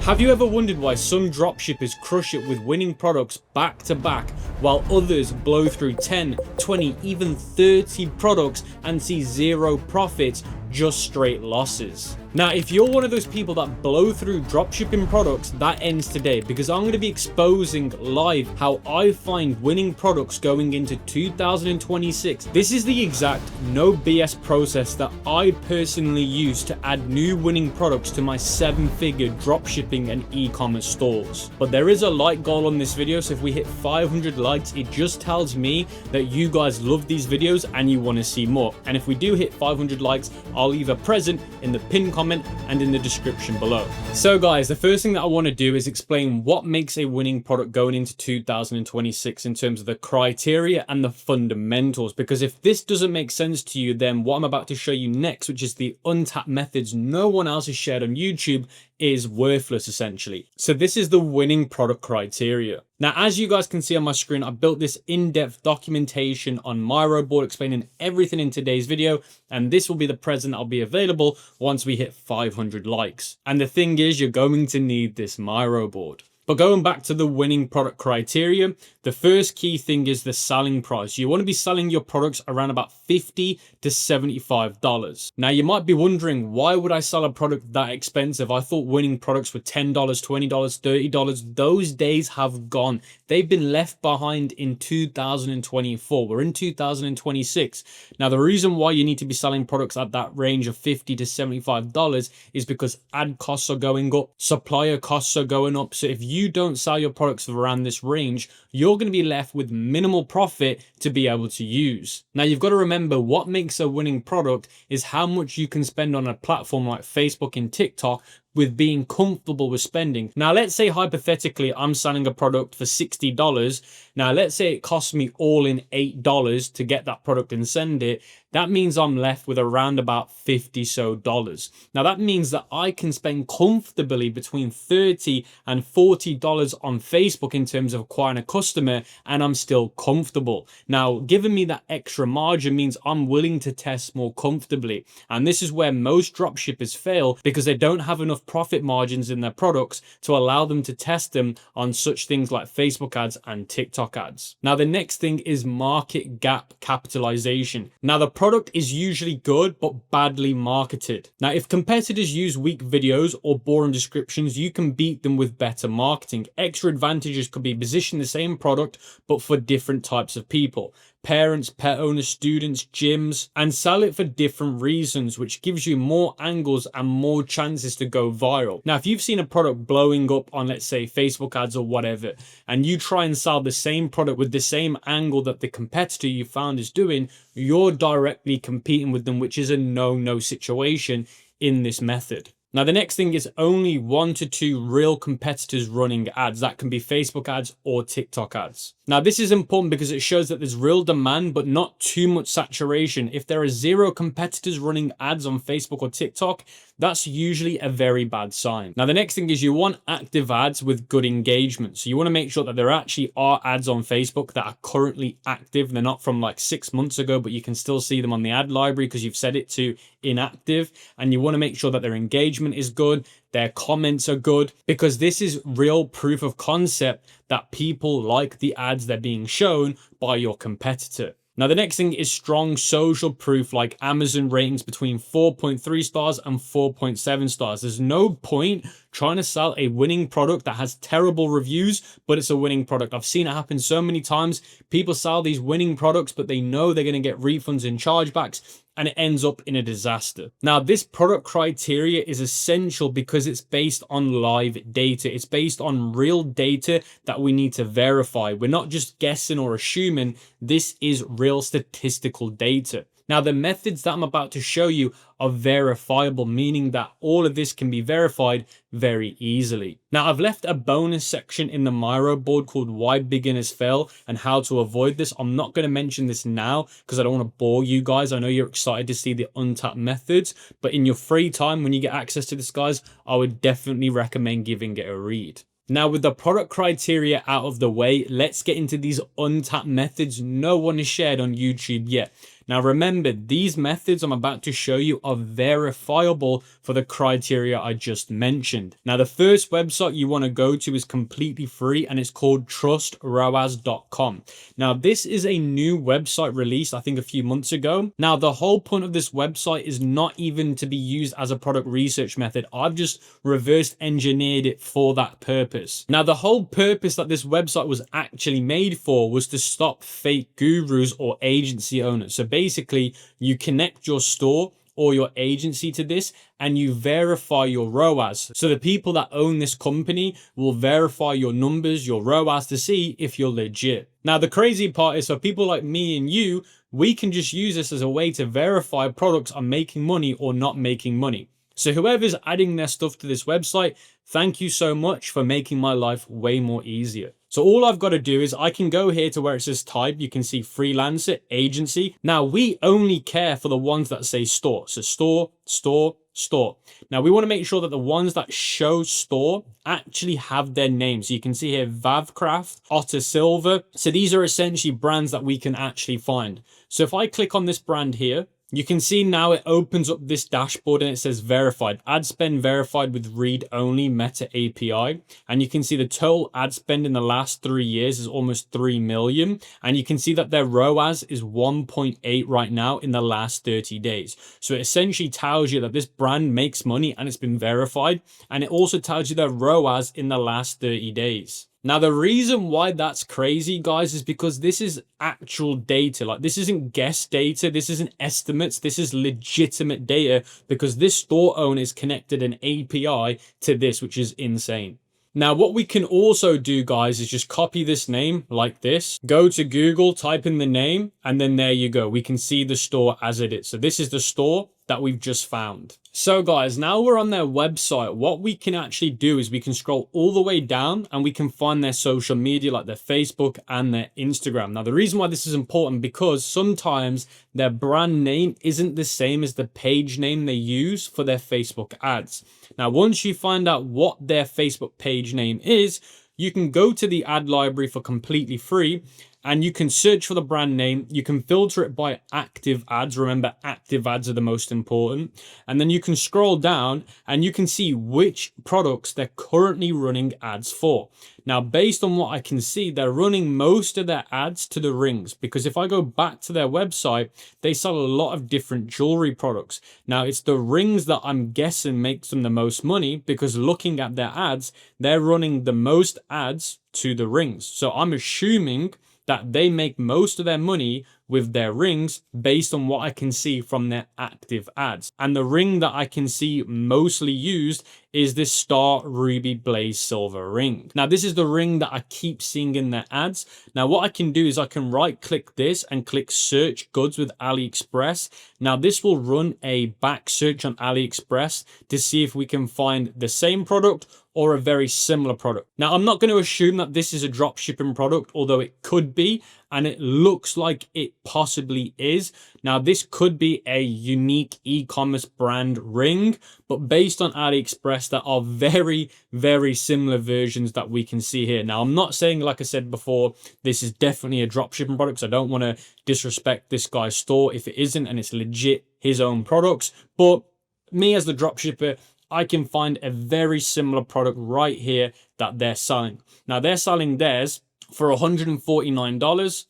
Have you ever wondered why some dropshippers crush it with winning products back to back, while others blow through 10, 20, even 30 products and see zero profits, just straight losses? Now, if you're one of those people that blow through dropshipping products, that ends today, because I'm going to be exposing live how I find winning products going into 2026. This is the exact no BS process that I personally use to add new winning products to my 7-figure dropshipping and e-commerce stores. But there is a like goal on this video, so if we hit 500 likes, it just tells me that you guys love these videos and you want to see more. And if we do hit 500 likes, I'll leave a present in the pinned comment and in the description below. So guys, the first thing that I want to do is explain what makes a winning product going into 2026 in terms of the criteria and the fundamentals, because if this doesn't make sense to you, then what I'm about to show you next, which is the untapped methods no one else has shared on YouTube, is worthless essentially. So this is the winning product criteria. Now, as you guys can see on my screen, I built this in-depth documentation on Miro board explaining everything in today's video, and this will be the present that'll be available once we hit 500 likes. And the thing is, you're going to need this Miro board. But going back to the winning product criteria, the first key thing is the selling price. You want to be selling your products around about $50 to $75. Now, you might be wondering, why would I sell a product that expensive? I thought winning products were $10, $20, $30. Those days have gone. They've been left behind in 2024. We're in 2026. Now, the reason why you need to be selling products at that range of $50 to $75 is because ad costs are going up, supplier costs are going up. So if you don't sell your products for around this range, you're going to be left with minimal profit to be able to use. Now, you've got to remember, what makes a winning product is how much you can spend on a platform like Facebook and TikTok with being comfortable with spending. Now, let's say hypothetically, I'm selling a product for $60. Now, let's say it costs me all in $8 to get that product and send it. That means I'm left with around about $50. Now, that means that I can spend comfortably between $30 and $40 on Facebook in terms of acquiring a customer, and I'm still comfortable. Now, giving me that extra margin means I'm willing to test more comfortably. And this is where most dropshippers fail, because they don't have enough profit margins in their products to allow them to test them on such things like Facebook ads and TikTok ads. Now, the next thing is market gap capitalization. Now, the product is usually good but badly marketed. Now, if competitors use weak videos or boring descriptions, you can beat them with better marketing. Extra advantages could be position the same product but for different types of people: parents, pet owners, students, gyms, and sell it for different reasons, which gives you more angles and more chances to go viral. Now, if you've seen a product blowing up on, let's say, Facebook ads or whatever, and you try and sell the same product with the same angle that the competitor you found is doing, you're directly competing with them, which is a no-no situation in this method. Now, the next thing is only 1 to 2 real competitors running ads. That can be Facebook ads or TikTok ads. Now, this is important because it shows that there's real demand, but not too much saturation. If there are 0 competitors running ads on Facebook or TikTok, that's usually a very bad sign. Now, the next thing is you want active ads with good engagement. So you want to make sure that there actually are ads on Facebook that are currently active. They're not from like 6 months ago, but you can still see them on the ad library because you've set it to inactive. And you want to make sure that their engagement is good, their comments are good, because this is real proof of concept that people like the ads they're being shown by your competitor. Now, the next thing is strong social proof, like Amazon ratings between 4.3 stars and 4.7 stars. There's no point trying to sell a winning product that has terrible reviews, but it's a winning product. I've seen it happen so many times. People sell these winning products, but they know they're going to get refunds and chargebacks, and it ends up in a disaster. Now, this product criteria is essential because it's based on live data. It's based on real data that we need to verify. We're not just guessing or assuming. This is real statistical data. Now, the methods that I'm about to show you are verifiable, meaning that all of this can be verified very easily. Now, I've left a bonus section in the Miro board called Why Beginners Fail and how to avoid this. I'm not going to mention this now because I don't want to bore you guys. I know you're excited to see the untapped methods, but in your free time, when you get access to this, guys, I would definitely recommend giving it a read. Now, with the product criteria out of the way, let's get into these untapped methods no one has shared on YouTube yet. Now remember, these methods I'm about to show you are verifiable for the criteria I just mentioned. Now the first website you want to go to is completely free and it's called trustroas.com. Now this is a new website released I think a few months ago. Now the whole point of this website is not even to be used as a product research method. I've just reverse engineered it for that purpose. Now the whole purpose that this website was actually made for was to stop fake gurus or agency owners. So basically you connect your store or your agency to this and you verify your ROAS. So the people that own this company will verify your numbers, your ROAS, to see if you're legit. Now the crazy part is, for people like me and you, we can just use this as a way to verify products are making money or not making money. So whoever's adding their stuff to this website, thank you so much for making my life way more easier. So all I've got to do is I can go here to where it says type. You can see freelancer, agency. Now we only care for the ones that say store. So store, store, store. Now we want to make sure that the ones that show store actually have their names. So you can see here Vavcraft, Otter Silver. So these are essentially brands that we can actually find. So if I click on this brand here, you can see now it opens up this dashboard and it says verified. Ad spend verified with read-only Meta API. And you can see the total ad spend in the last 3 years is almost 3 million. And you can see that their ROAS is 1.8 right now in the last 30 days. So it essentially tells you that this brand makes money and it's been verified. And it also tells you their ROAS in the last 30 days. Now, the reason why that's crazy, guys, is because this is actual data. Like, this isn't guess data. This isn't estimates. This is legitimate data because this store owner is connected an API to this, which is insane. Now, what we can also do, guys, is just copy this name like this, go to Google, type in the name, and then there you go. We can see the store as it is. So this is the store that we've just found. So guys, now we're on their website. What we can actually do is we can scroll all the way down and we can find their social media, like their Facebook and their Instagram. Now, the reason why this is important, because sometimes their brand name isn't the same as the page name they use for their Facebook ads. Now, once you find out what their Facebook page name is, you can go to the ad library for completely free and you can search for the brand name. You can filter it by active ads. Remember, active ads are the most important. And then you can scroll down and you can see which products they're currently running ads for. Now, based on what I can see, they're running most of their ads to the rings, because if I go back to their website, they sell a lot of different jewelry products. Now, it's the rings that I'm guessing makes them the most money, because looking at their ads, they're running the most ads to the rings. So I'm assuming that they make most of their money with their rings based on what I can see from their active ads. And the ring that I can see mostly used is this Star Ruby Blaze Silver ring. Now, this is the ring that I keep seeing in their ads. Now, what I can do is I can right click this and click search goods with AliExpress. Now, this will run a back search on AliExpress to see if we can find the same product or a very similar product. Now, I'm not going to assume that this is a dropshipping product, although it could be, and it looks like it possibly is. Now, this could be a unique e-commerce brand ring, but based on AliExpress, there are very, very similar versions that we can see here. Now, I'm not saying, like I said before, this is definitely a dropshipping product, so I don't want to disrespect this guy's store if it isn't, and it's legit his own products. But me as the dropshipper, I can find a very similar product right here that they're selling. Now, they're selling theirs for $149.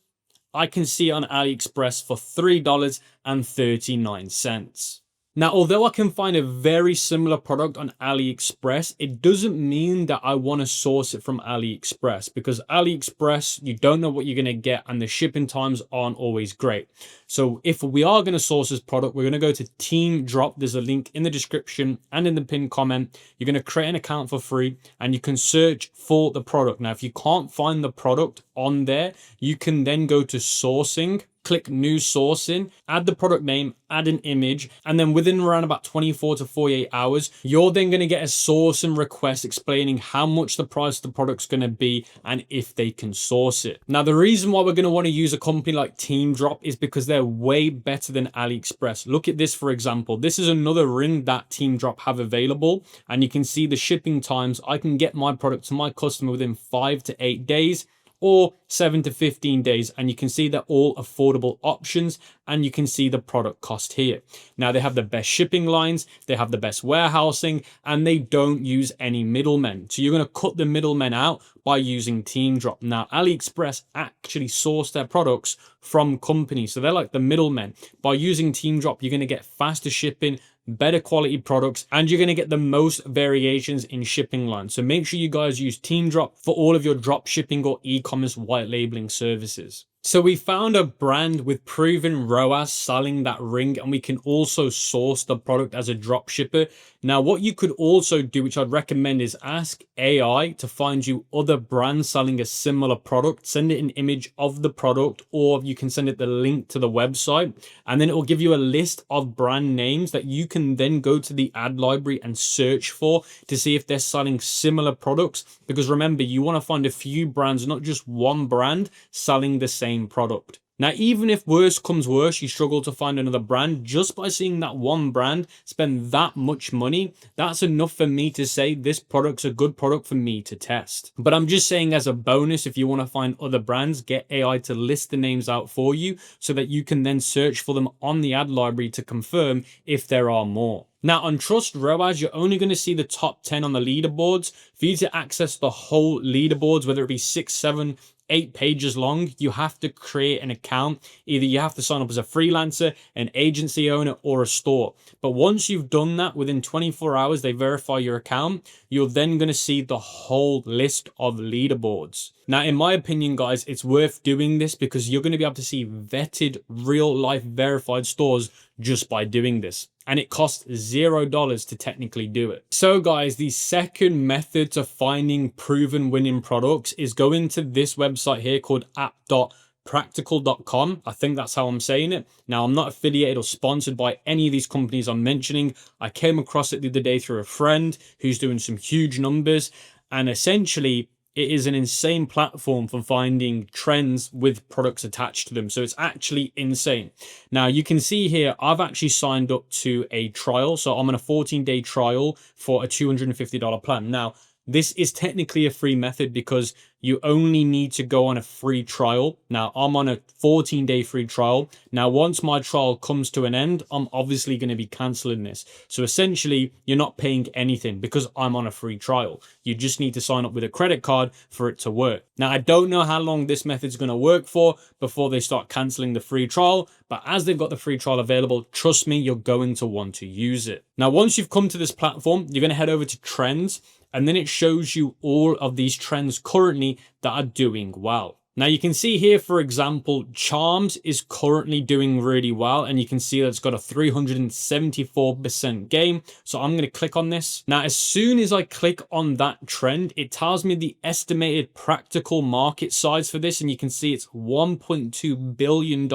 I can see on AliExpress for $3.39. Now, although I can find a very similar product on AliExpress, it doesn't mean that I want to source it from AliExpress, because AliExpress, you don't know what you're going to get and the shipping times aren't always great. So if we are going to source this product, we're going to go to Team Drop. There's a link in the description and in the pinned comment. You're going to create an account for free and you can search for the product. Now, if you can't find the product on there, you can then go to sourcing, click new sourcing, add the product name, add an image, and then within around about 24 to 48 hours, you're then going to get a sourcing request explaining how much the price of the product's going to be and if they can source it. Now, the reason why we're going to want to use a company like Team Drop is because they're way better than AliExpress. Look at this, for example. This is another ring that Team Drop have available, and you can see the shipping times. I can get my product to my customer within 5 to 8 days. or 7 to 15 days. And you can see they're all affordable options, and you can see the product cost here. Now they have the best shipping lines, they have the best warehousing, and they don't use any middlemen. So you're going to cut the middlemen out by using TeamDrop. Now AliExpress actually source their products from companies, so they're like the middlemen. By using TeamDrop, you're going to get faster shipping, better quality products, and you're going to get the most variations in shipping lines. So make sure you guys use TeamDrop for all of your drop shipping or e-commerce white labeling services. So we found a brand with proven ROAS selling that ring, and we can also source the product as a drop shipper. Now, what you could also do, which I'd recommend, is ask AI to find you other brands selling a similar product. Send it an image of the product, or you can send it the link to the website, and then it will give you a list of brand names that you can then go to the ad library and search for to see if they're selling similar products. Because remember, you want to find a few brands, not just one brand selling the same product. Now, even if worse comes worse, you struggle to find another brand, just by seeing that one brand spend that much money, that's enough for me to say this product's a good product for me to test. But I'm just saying, as a bonus, if you want to find other brands, get AI to list the names out for you so that you can then search for them on the ad library to confirm if there are more. Now on Trust ROAS, you're only going to see the top 10 on the leaderboards. For you to access the whole leaderboards, whether it be 6, 7, 8 pages long, you have to create an account. Either you have to sign up as a freelancer, an agency owner, or a store. But once you've done that, within 24 hours, they verify your account. You're then going to see the whole list of leaderboards. Now, in my opinion, guys, it's worth doing this because you're going to be able to see vetted, real life verified stores just by doing this. And it costs $0 to technically do it. So guys, the second method to finding proven winning products is going to this website here called app.practical.com. I think that's how I'm saying it. Now, I'm not affiliated or sponsored by any of these companies I'm mentioning. I came across it the other day through a friend who's doing some huge numbers, and essentially it is an insane platform for finding trends with products attached to them. So it's actually insane. Now you can see here, I've actually signed up to a trial. So I'm on a 14-day trial for a $250 plan. Now, this is technically a free method because you only need to go on a free trial. Now, I'm on a 14-day free trial. Now, once my trial comes to an end, I'm obviously going to be canceling this. So essentially, you're not paying anything because I'm on a free trial. You just need to sign up with a credit card for it to work. Now, I don't know how long this method is going to work for before they start canceling the free trial. But as they've got the free trial available, trust me, you're going to want to use it. Now, once you've come to this platform, you're going to head over to trends. And then it shows you all of these trends currently that are doing well. Now you can see here, for example, Charms is currently doing really well, and you can see that it's got a 374% gain. So I'm going to click on this. Now, as soon as I click on that trend, it tells me the estimated practical market size for this, and you can see it's $1.2 billion.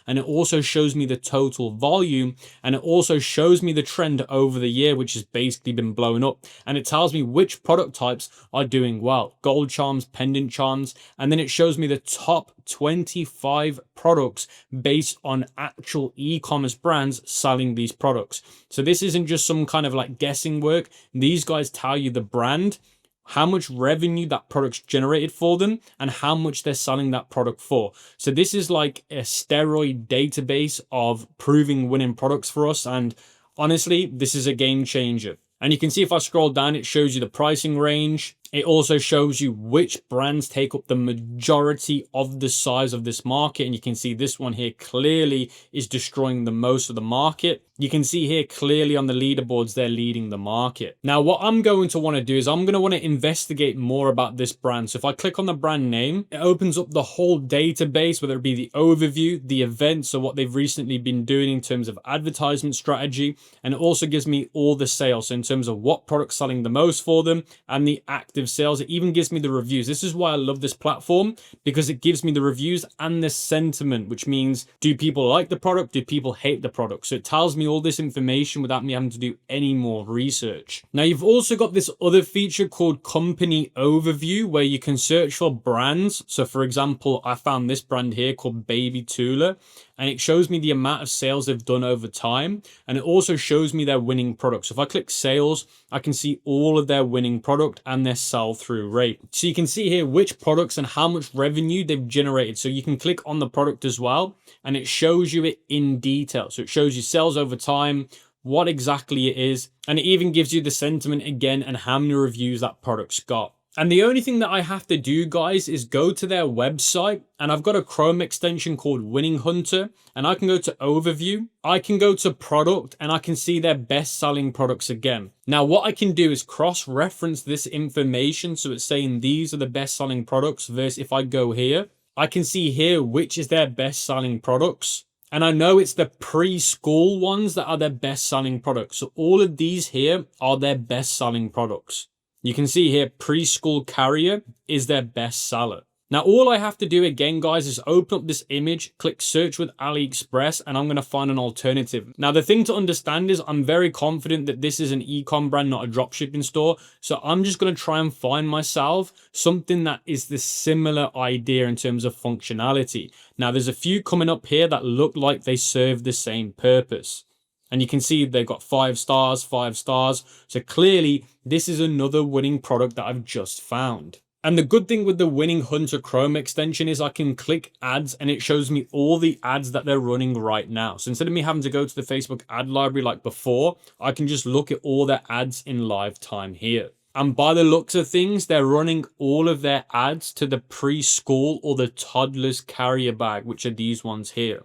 And it also shows me the total volume, and it also shows me the trend over the year, which has basically been blown up. And it tells me which product types are doing well: gold charms, pendant charms, and then it shows me the top 25 products based on actual e-commerce brands selling these products. So this isn't just some kind of like guessing work. These guys tell you the brand, how much revenue that product's generated for them, and how much they're selling that product for. So this is like a steroid database of proving winning products for us. And honestly, this is a game changer. And you can see if I scroll down, it shows you the pricing range. It also shows you which brands take up the majority of the size of this market. And you can see this one here clearly is destroying the most of the market. You can see here clearly on the leaderboards, they're leading the market. Now, what I'm going to want to do is I'm going to want to investigate more about this brand. So if I click on the brand name, it opens up the whole database, whether it be the overview, the events, or what they've recently been doing in terms of advertisement strategy. And it also gives me all the sales. So in terms of what product's selling the most for them and the active sales. It even gives me the reviews. This is why I love this platform, because it gives me the reviews and the sentiment, which means, do people like the product? Do people hate the product? So it tells me all this information without me having to do any more research. Now, you've also got this other feature called company overview, where you can search for brands. So for example, I found this brand here called Baby Tula, and it shows me the amount of sales they've done over time. And it also shows me their winning products. So if I click sales, I can see all of their winning product and their sell-through rate. So you can see here which products and how much revenue they've generated. So you can click on the product as well, and it shows you it in detail. So it shows you sales over time, what exactly it is, and it even gives you the sentiment again and how many reviews that product's got. And the only thing that I have to do, guys, is go to their website, and I've got a Chrome extension called Winning Hunter, and I can go to Overview, I can go to Product, and I can see their best selling products again. Now, what I can do is cross-reference this information, so it's saying these are the best selling products versus if I go here, I can see here which is their best selling products. And I know it's the preschool ones that are their best selling products. So all of these here are their best selling products. You can see here, preschool carrier is their best seller. Now, all I have to do again, guys, is open up this image, click search with AliExpress, and I'm going to find an alternative. Now, the thing to understand is I'm very confident that this is an ecom brand, not a dropshipping store. So I'm just going to try and find myself something that is the similar idea in terms of functionality. Now, there's a few coming up here that look like they serve the same purpose. And you can see they've got 5 stars, 5 stars. So clearly, this is another winning product that I've just found. And the good thing with the Winning Hunter Chrome extension is I can click ads and it shows me all the ads that they're running right now. So instead of me having to go to the Facebook ad library like before, I can just look at all their ads in live time here. And by the looks of things, they're running all of their ads to the preschool or the toddler's carrier bag, which are these ones here.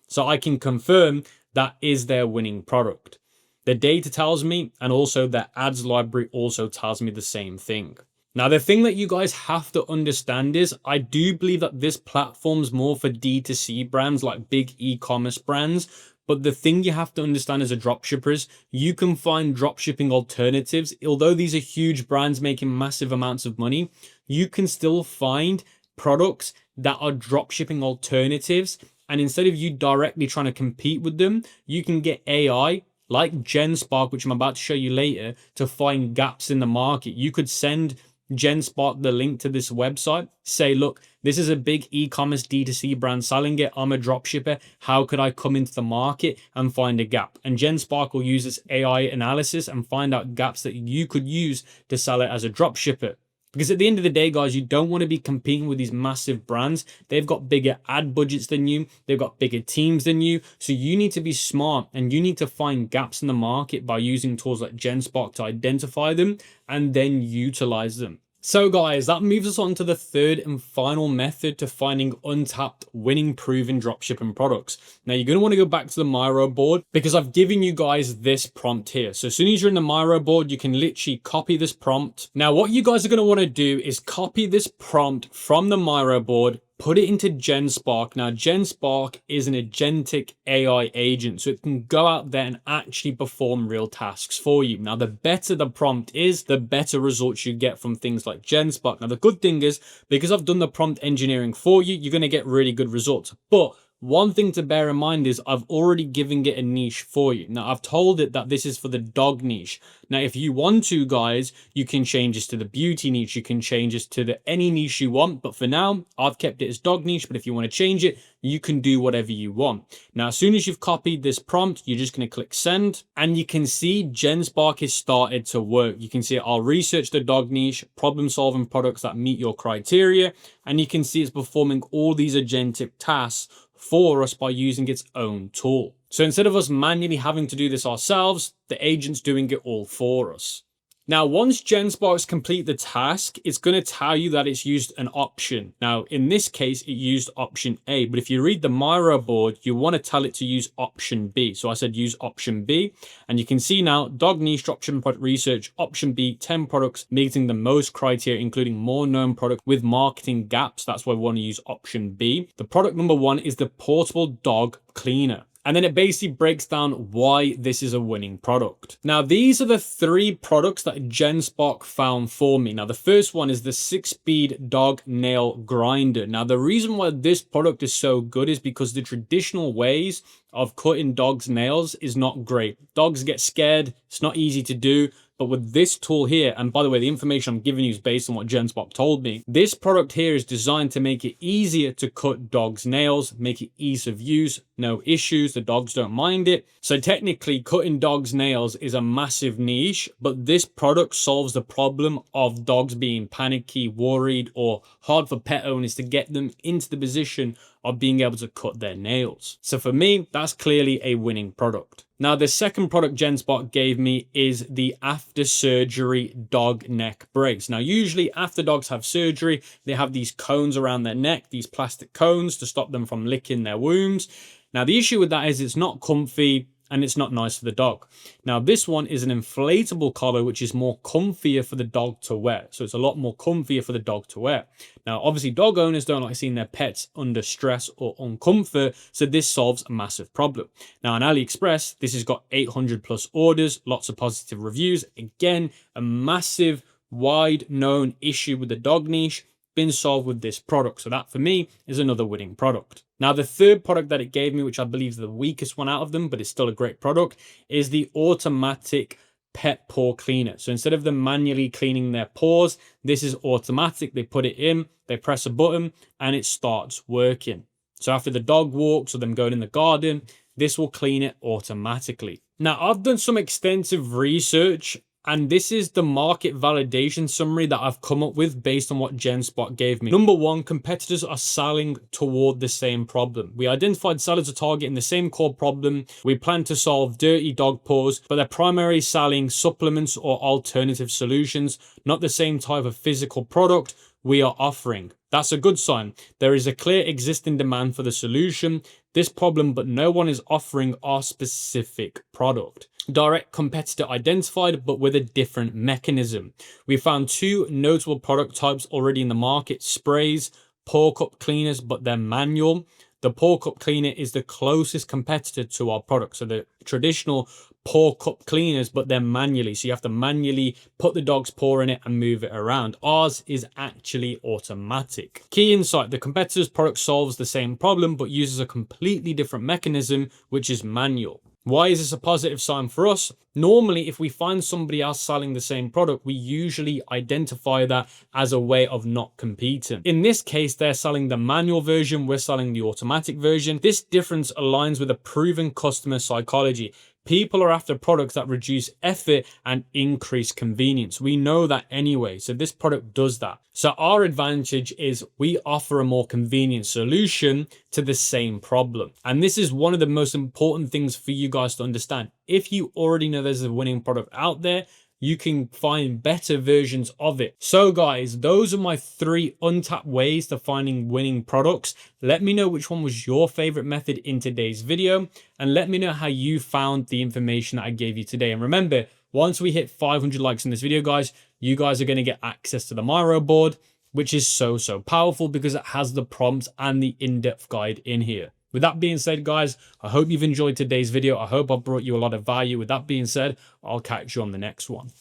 So I can confirm that is their winning product. The data tells me, and also their ads library also tells me the same thing. Now, the thing that you guys have to understand is I do believe that this platform's more for D2C brands like big e-commerce brands. But the thing you have to understand as a dropshipper is you can find dropshipping alternatives. Although these are huge brands making massive amounts of money, you can still find products that are dropshipping alternatives. And instead of you directly trying to compete with them, you can get AI like GenSpark, which I'm about to show you later, to find gaps in the market. You could send GenSpark the link to this website, say, look, this is a big e-commerce D2C brand selling it. I'm a dropshipper. How could I come into the market and find a gap? And GenSpark will use this AI analysis and find out gaps that you could use to sell it as a dropshipper. Because at the end of the day, guys, you don't want to be competing with these massive brands. They've got bigger ad budgets than you. They've got bigger teams than you. So you need to be smart and you need to find gaps in the market by using tools like GenSpark to identify them and then utilize them. So guys, that moves us on to the third and final method to finding untapped, winning, proven dropshipping products. Now you're going to want to go back to the Miro board because I've given you guys this prompt here. So as soon as you're in the Miro board, you can literally copy this prompt. Now what you guys are going to want to do is copy this prompt from the Miro board, put it into GenSpark. Now, GenSpark is an agentic AI agent, so it can go out there and actually perform real tasks for you. Now, the better the prompt is, the better results you get from things like GenSpark. Now, the good thing is, because I've done the prompt engineering for you, you're going to get really good results. But one thing to bear in mind is I've already given it a niche for you. Now, I've told it that this is for the dog niche. Now, if you want to, guys, you can change this to the beauty niche. You can change this to any niche you want. But for now, I've kept it as dog niche. But if you want to change it, you can do whatever you want. Now, as soon as you've copied this prompt, you're just going to click send. And you can see GenSpark has started to work. You can see I'll research the dog niche, problem solving products that meet your criteria. And you can see it's performing all these agentic tasks for us by using its own tool. So instead of us manually having to do this ourselves, the agent's doing it all for us. Now, once GenSpark's complete the task, it's going to tell you that it's used an option. Now, in this case, it used option A, but if you read the Miro board, you want to tell it to use option B. So I said use option B, and you can see now, dog niche dropshipping product research, option B, 10 products meeting the most criteria, including more known products with marketing gaps. That's why we want to use option B. The product number 1 is the portable dog cleaner. And then it basically breaks down why this is a winning product. Now, these are the 3 products that GenSpark found for me. Now, the first one is the 6-speed dog nail grinder. Now, the reason why this product is so good is because the traditional ways of cutting dogs' nails is not great. Dogs get scared. It's not easy to do. But with this tool here, and by the way, the information I'm giving you is based on what Genspot told me, this product here is designed to make it easier to cut dogs' nails, make it ease of use, no issues, the dogs don't mind it. So technically, cutting dogs' nails is a massive niche, but this product solves the problem of dogs being panicky, worried, or hard for pet owners to get them into the position of being able to cut their nails. So for me, that's clearly a winning product. Now, the second product Genspot gave me is the after surgery dog neck brace. Now, usually after dogs have surgery, they have these cones around their neck, these plastic cones to stop them from licking their wounds. Now, the issue with that is it's not comfy and it's not nice for the dog. Now, this one is an inflatable collar, which is more comfier for the dog to wear. So it's a lot more comfier for the dog to wear. Now, obviously, dog owners don't like seeing their pets under stress or uncomfort, so this solves a massive problem. Now, on AliExpress, this has got 800 plus orders, lots of positive reviews. Again, a massive, wide known issue with the dog niche been solved with this product. So that for me is another winning product. Now, the third product that it gave me, which I believe is the weakest one out of them, but it's still a great product, is the automatic pet paw cleaner. So instead of them manually cleaning their paws, this is automatic. They put it in, they press a button, and it starts working. So after the dog walks or them going in the garden, this will clean it automatically. Now, I've done some extensive research, and this is the market validation summary that I've come up with based on what Genspot gave me. Number one, competitors are selling toward the same problem. We identified sellers are targeting the same core problem. We plan to solve dirty dog paws, but they're primarily selling supplements or alternative solutions, not the same type of physical product we are offering. That's a good sign. There is a clear existing demand for the solution, this problem, but no one is offering our specific product. Direct competitor identified, but with a different mechanism. We found two notable product types already in the market: sprays, paw cup cleaners, but they're manual. The paw cup cleaner is the closest competitor to our product. So the traditional paw cup cleaners, but they're manually. So you have to manually put the dog's paw in it and move it around. Ours is actually automatic. Key insight: the competitor's product solves the same problem, but uses a completely different mechanism, which is manual. Why is this a positive sign for us? Normally, if we find somebody else selling the same product, we usually identify that as a way of not competing. In this case, they're selling the manual version, we're selling the automatic version. This difference aligns with a proven customer psychology. People are after products that reduce effort and increase convenience. We know that anyway, so this product does that. So our advantage is we offer a more convenient solution to the same problem. And this is one of the most important things for you guys to understand. If you already know there's a winning product out there, you can find better versions of it. So guys, those are my 3 untapped ways to finding winning products. Let me know which one was your favorite method in today's video, and let me know how you found the information that I gave you today. And remember, once we hit 500 likes in this video, guys, you guys are going to get access to the Miro board, which is so powerful because it has the prompts and the in-depth guide in here. With that being said, guys, I hope you've enjoyed today's video. I hope I brought you a lot of value. With that being said, I'll catch you on the next one.